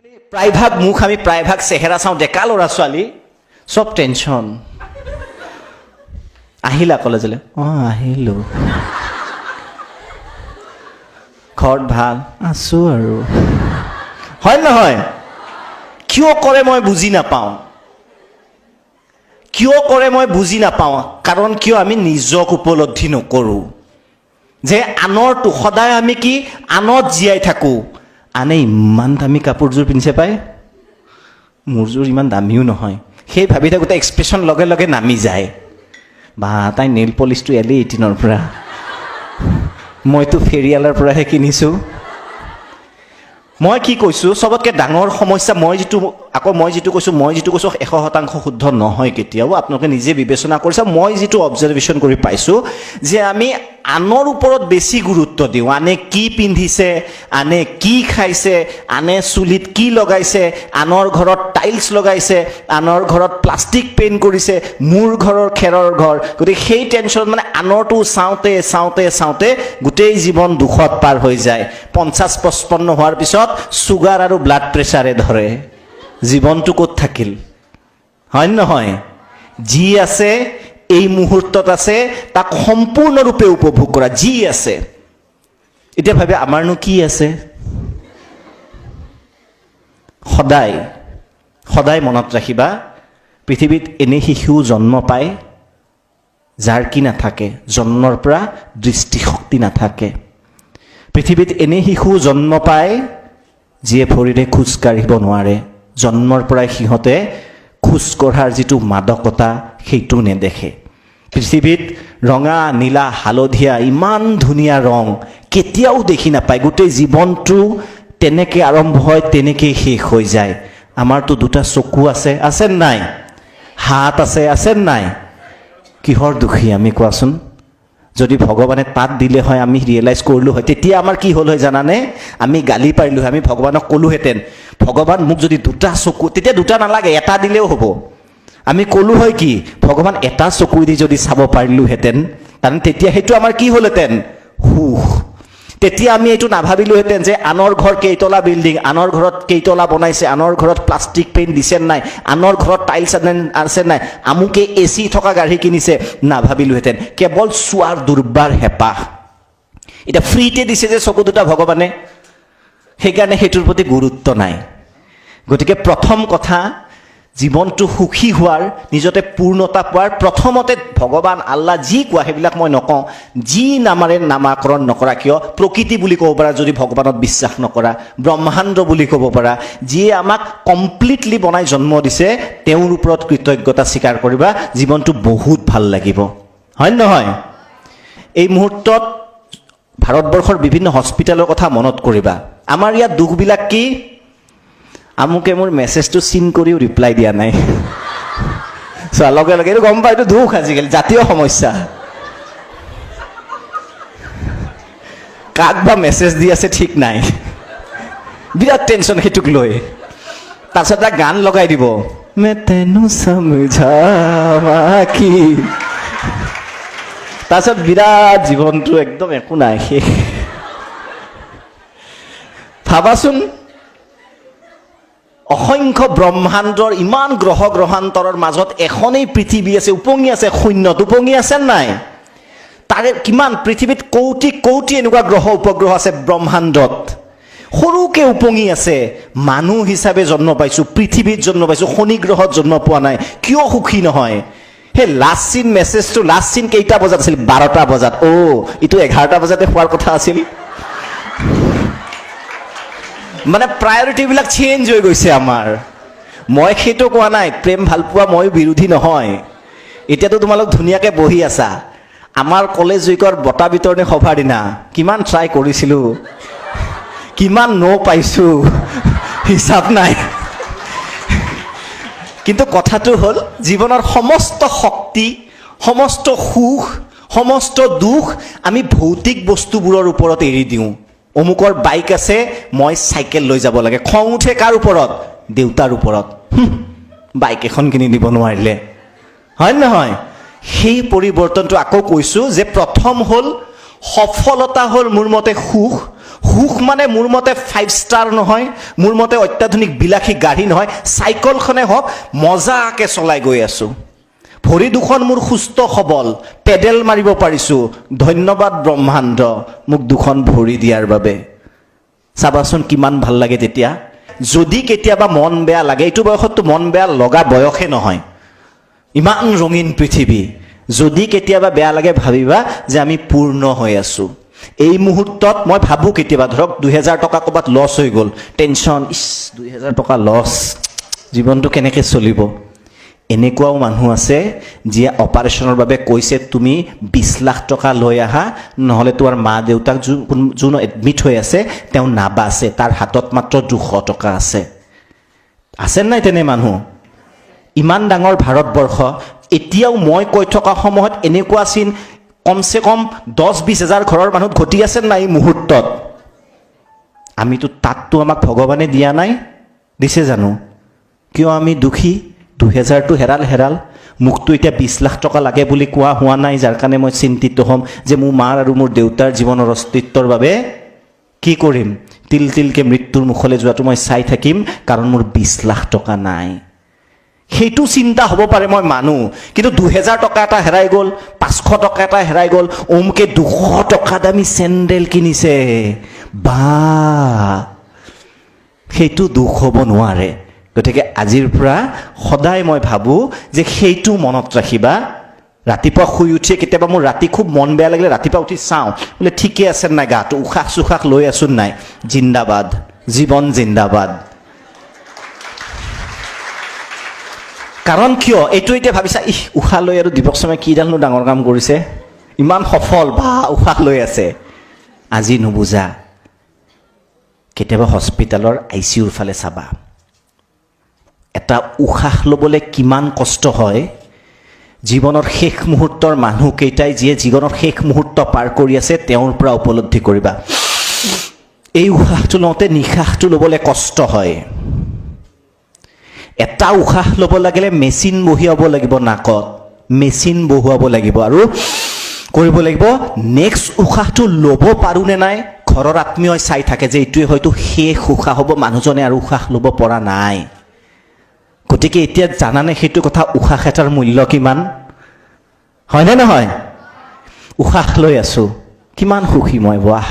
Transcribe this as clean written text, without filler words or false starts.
প্ৰায়ভাগ মুখ আমি প্ৰায়ভাগ চেহেৰা চাওঁ, ডেকা ল'ৰা ছোৱালী চব টেনশ্যন। আহিলা কলেজলৈ? অঁ আহিলোঁ। ঘৰত ভাল? আছোঁ আৰু। হয় নহয়? কিয় কৰে মই বুজি নাপাওঁ, কিয় কৰে মই বুজি নাপাওঁ। কাৰণ কিয় আমি নিজক উপলব্ধি নকৰোঁ যে আনৰটো সদায় আমি কি আনত জীয়াই থাকোঁ। আনে ইমান দামী কাপোৰযোৰ পিন্ধিছে পাই, মোৰযোৰ ইমান দামীও নহয়, সেই ভাবি থাকোঁতে এক্সপ্ৰেশ্যন লগে লগে নামি যায়। বা তাই নেইল পলিচটো L18ৰ পৰা, মইতো ফেৰিয়ালৰ পৰাহে কিনিছোঁ। মই কি কৈছোঁ, চবতকৈ ডাঙৰ সমস্যা মই যিটো কৈছোঁ 100% শুদ্ধ নহয় কেতিয়াও। আপোনালোকে নিজে বিবেচনা কৰিছে। মই যিটো অবজাৰভেশ্যন কৰি পাইছোঁ যে আমি আনৰ ওপৰত বেছি গুৰুত্ব দিওঁ। আনে কি পিন্ধিছে, আনে কি খাইছে, আনে চুলিত কি লগাইছে, আনৰ ঘৰত টাইলছ লগাইছে, আনৰ ঘৰত প্লাষ্টিক পেইণ্ট কৰিছে, মোৰ ঘৰৰ খেৰৰ ঘৰ। গতিকে সেই টেনশ্যন মানে আনৰটো চাওঁতে চাওঁতে চাওঁতে গোটেই জীৱন দুখত পাৰ হৈ যায়। 50-55 হোৱাৰ পিছত চুগাৰ আৰু ব্লাড প্ৰেছাৰে ধৰে। জীৱনটো ক'ত থাকিল? হয় নহয়? যি আছে এই মুহূৰ্তত আছে, তাক সম্পূৰ্ণৰূপে উপভোগ কৰা। যি আছে এতিয়া ভাবে আমাৰনো কি আছে? সদায় সদায় মনত ৰাখিবা, পৃথিৱীত এনে শিশু জন্ম পায় যাৰ কি নাথাকে, জন্মৰ পৰা দৃষ্টিশক্তি নাথাকে। পৃথিৱীত এনে শিশু জন্ম পায় যিয়ে ভৰিৰে খোজ কাঢ়িব নোৱাৰে। জন্মৰ পৰাই সিহঁতে খোজ কঢ়াৰ যিটো মাদকতা সেইটো নেদেখে। পৃথিৱীত ৰঙা, নীলা, হালধীয়া ইমান ধুনীয়া ৰং কেতিয়াও দেখি নাপায়। গোটেই জীৱনটো তেনেকৈ আৰম্ভ হয়, তেনেকেই শেষ হৈ যায়। আমাৰতো দুটা চকু আছে, আছে নাই? হাত আছে, আছে নাই? কিহৰ দুখী আমি কোৱাচোন? যদি ভগৱানে তাত দিলে হয়, আমি ৰিয়েলাইজ কৰিলোঁ হয়, তেতিয়া আমাৰ কি হ'ল হয় জানানে? আমি গালি পাৰিলোঁ হয়, আমি ভগৱানক ক'লোহেঁতেন, ভগৱান মোক যদি দুটা চকু, তেতিয়া দুটা নালাগে, এটা দিলেও হ'ব। আমি ক'লোঁ হয় কি, ভগৱান এটা চকু দি যদি চাব পাৰিলোহেঁতেন, তাৰমানে তেতিয়া সেইটো আমাৰ কি হ'লহেঁতেন? সুখ। তেতিয়া আমি এইটো নাভাবিলোহেঁতেন যে আনৰ ঘৰ কেইতলা বিল্ডিং, আনৰ ঘৰত কেইতলা বনাইছে, আনৰ ঘৰত প্লাষ্টিক পেইণ্ট দিছে নাই, আনৰ ঘৰত টাইলছ আছে নাই, আমুকে AC থকা গাড়ী কিনিছে, নাভাবিলোহেঁতেন। কেৱল চোৱাৰ দুৰ্বাৰ হেঁপাহ। এতিয়া ফ্ৰীতে দিছে যে চকু দুটা ভগৱানে, সেইকাৰণে সেইটোৰ প্ৰতি গুৰুত্ব নাই। গতিকে প্ৰথম কথা, জীৱনটো সুখী হোৱাৰ, নিজতে পূৰ্ণতা পোৱাৰ প্ৰথমতে ভগৱান, আল্লাহ যি কোৱা সেইবিলাক মই নকওঁ, যি নামাৰে নামাকৰণ নকৰা কিয়, প্ৰকৃতি বুলি ক'ব পাৰা যদি ভগৱানত বিশ্বাস নকৰা, ব্ৰহ্মাণ্ড বুলি ক'ব পাৰা, যিয়ে আমাক কমপ্লিটলি বনাই জন্ম দিছে, তেওঁৰ ওপৰত কৃতজ্ঞতা স্বীকাৰ কৰিবা, জীৱনটো বহুত ভাল লাগিব। হয় নহয়? এই মুহূৰ্তত ভাৰতবৰ্ষৰ বিভিন্ন হস্পিটেলৰ কথা মনত কৰিবা। আমাৰ ইয়াত দুখবিলাক কি? আমুকে মোৰ মেছেজটো চিন কৰিও ৰিপ্লাই দিয়া নাই। চোৱা, লগে লগে এইটো গম পাই, এইটো দুখ আজিকালি, জাতীয় সমস্যা। কাক বা মেছেজ দি আছে ঠিক নাই, বিৰাট টেনশ্যন সেইটোক লৈ। তাৰপিছত এটা গান লগাই দিব, মে তেনু সমঝাৱা কি, তাৰপিছত বিৰাট জীৱনটো একদম একো নাই, শেষ। ভাবাচোন, অসংখ্য ব্ৰহ্মাণ্ডৰ ইমান গ্ৰহ গ্ৰহান্তৰৰ মাজত এখনেই পৃথিৱী আছে, উপঙি আছে শূন্যত, উপঙি আছে নাই? তাৰে কিমান পৃথিৱীত কোটি কোটি এনেকুৱা গ্ৰহ উপগ্ৰহ আছে ব্ৰহ্মাণ্ডত, সৰুকৈ উপঙি আছে। মানুহ হিচাপে জন্ম পাইছোঁ, পৃথিৱীত জন্ম পাইছোঁ, শনি গ্ৰহত জন্ম পোৱা নাই, কিয় সুখী নহয়? সেই লাষ্ট চিন মেছেজটো, লাষ্ট চিন কেইটা বজাত আছিল? 12টা বজাত। এইটো 11টা বজাতে হোৱাৰ কথা আছিল। মানে প্ৰায়ৰিটিবিলাক চেঞ্জ হৈ গৈছে আমাৰ। মই সেইটো কোৱা নাই, প্ৰেম ভাল পোৱা ময়ো বিৰোধী নহয়। এতিয়াতো তোমালোক ধুনীয়াকৈ বহি আছা। আমাৰ কলেজ উইকৰ বঁটা বিতৰণী সভাৰ দিনা কিমান ট্ৰাই কৰিছিলোঁ, কিমান পাইছোঁ, হিচাপ নাই। কিন্তু কথাটো হ'ল, জীৱনৰ সমস্ত শক্তি, সমস্ত সুখ, সমস্ত দুখ আমি ভৌতিক বস্তুবোৰৰ ওপৰত এৰি দিওঁ। অমুকৰ বাইক আছে, মই চাইকেল লৈ যাব লাগে। খং উঠে কাৰ ওপৰত? দেউতাৰ ওপৰত। বাইক এখন কিনি দিব নোৱাৰিলে। হয় নহয়? সেই পৰিৱৰ্তনটো আকৌ কৈছোঁ যে প্ৰথম হ'ল সফলতা হ'ল মোৰ মতে সুখ। সুখ মানে মোৰ মতে 5 ষ্টাৰ নহয়, মোৰ মতে অত্যাধুনিক বিলাসী গাড়ী নহয়, চাইকেলখনে হওক মজাকে চলাই গৈ আছোঁ। ভৰি দুখন মোৰ সুস্থ সবল, পেডেল মাৰিব পাৰিছোঁ। ধন্যবাদ ব্ৰহ্মাণ্ড মোক দুখন ভৰি দিয়াৰ বাবে। চাবাচোন কিমান ভাল লাগে তেতিয়া। যদি কেতিয়াবা মন বেয়া লাগে, এইটো বয়সততো মন বেয়া লগা বয়সে নহয়, ইমান ৰঙীন পৃথিৱী। যদি কেতিয়াবা বেয়া লাগে ভাবিবা যে আমি পূৰ্ণ হৈ আছোঁ। এই মুহূৰ্তত মই ভাবোঁ কেতিয়াবা ধৰক 2000 টকা ক'ৰবাত লছ হৈ গ'ল, টেনশ্যন, 2000 টকা লছ, জীৱনটো কেনেকৈ চলিব। এনেকুৱাও মানুহ আছে যিয়ে অপাৰেশ্যনৰ বাবে কৈছে তুমি 20 লাখ টকা লৈ আহা, নহ'লে তোমাৰ মা দেউতাক যোন এডমিট হৈ আছে তেওঁ নাবাচে, তাৰ হাতত মাত্ৰ 200 টকা আছে। আছে নাই তেনে মানুহ? ইমান ডাঙৰ ভাৰতবৰ্ষ, এতিয়াও মই কৈ থকা সময়ত এনেকুৱা চিন কমচে কম 10-20 হাজাৰ ঘৰৰ মানুহত ঘটি আছে নাই এই মুহূৰ্তত? আমিতো তাততো আমাক ভগৱানে দিয়া নাই, দিছে জানো? কিয় আমি দুখী? 2000টো হেৰাল। মোকতো এতিয়া 20 লাখ টকা লাগে বুলি কোৱা হোৱা নাই, যাৰ কাৰণে মই চিন্তিত হ'ম যে মোৰ মাৰ আৰু মোৰ দেউতাৰ জীৱনৰ অস্তিত্বৰ বাবে কি কৰিম? তিল তিলকৈ মৃত্যুৰ মুখলৈ যোৱাটো মই চাই থাকিম, কাৰণ মোৰ 20 লাখ টকা নাই। সেইটো চিন্তা হ'ব পাৰে, মই মানো। কিন্তু 2000 টকা এটা হেৰাই গ'ল, 500 টকা এটা হেৰাই গ'ল, অমুকে 200 টকা দামী চেণ্ডেল কিনিছে, বা সেইটো দুখ হ'ব নোৱাৰে। গতিকে আজিৰ পৰা সদায় মই ভাবোঁ যে সেইটো মনত ৰাখিবা। ৰাতিপুৱা শুই উঠিয়ে কেতিয়াবা মোৰ ৰাতি খুব মন বেয়া লাগিলে ৰাতিপুৱা উঠি চাওঁ, বোলে ঠিকে আছে নাই গাটো, উশাহ চুশাহ লৈ আছোঁ নাই, জিন্দাবাদ, জীৱন জিন্দাবাদ। কাৰণ কিয় এইটো এতিয়া ভাবিছা, উশাহ লৈ আৰু দীপক শৰ্মাই কিডালনো ডাঙৰ কাম কৰিছে, ইমান সফল, বা উশাহ লৈ আছে। আজি নুবুজা, কেতিয়াবা হস্পিটেলৰ ICUৰ ফালে চাবা, এটা উশাহ ল'বলৈ কিমান কষ্ট হয়। জীৱনৰ শেষ মুহূৰ্তৰ মানুহকেইটাই যিয়ে জীৱনৰ শেষ মুহূৰ্ত পাৰ কৰি আছে তেওঁৰ পৰা উপলব্ধি কৰিবা, এই উশাহটো লওঁতে নিশাহটো ল'বলৈ কষ্ট হয়। এটা উশাহ ল'ব লাগিলে মেচিন বহুৱাব লাগিব নাকত, মেচিন বহুৱাব লাগিব আৰু কৰিব লাগিব। নেক্সট উশাহটো ল'ব পাৰোঁ নে নাই, ঘৰৰ আত্মীয়ই চাই থাকে যে এইটোৱে হয়তো শেষ উশাহ হ'ব, মানুহজনে আৰু উশাহ ল'ব পৰা নাই। গতিকে এতিয়া জানানে সেইটো কথা, উশাহ এটাৰ মূল্য কিমান, হয়নে নহয়? উশাহ লৈ আছোঁ, কিমান সুখী মই, বাহ।